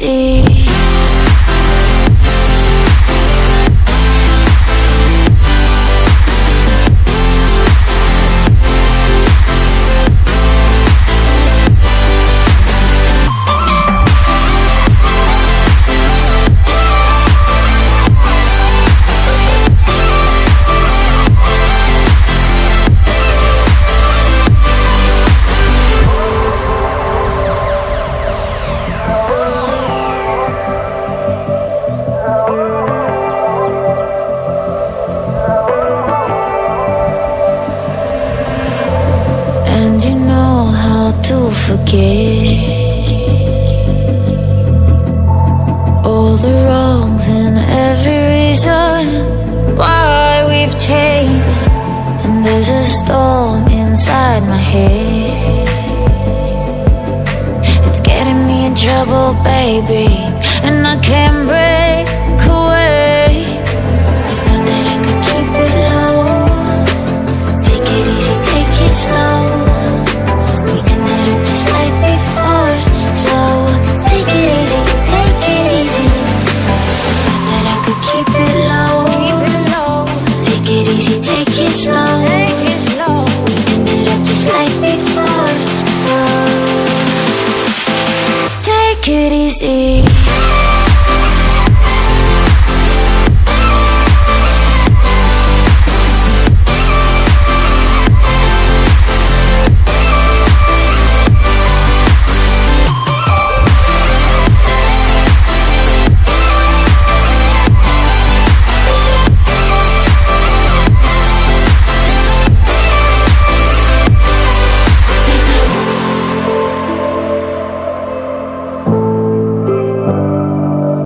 easy. To forget all the wrongs and every reason why we've changed. And there's a storm inside my head, it's getting me in trouble, baby, and I can't break away. I thought that I could keep it low, take it easy, take it slow. Just like before, so take it easy, take it easy. Thought that I could keep it low, take it easy, take it slow. We ended up just like before, so take it easy.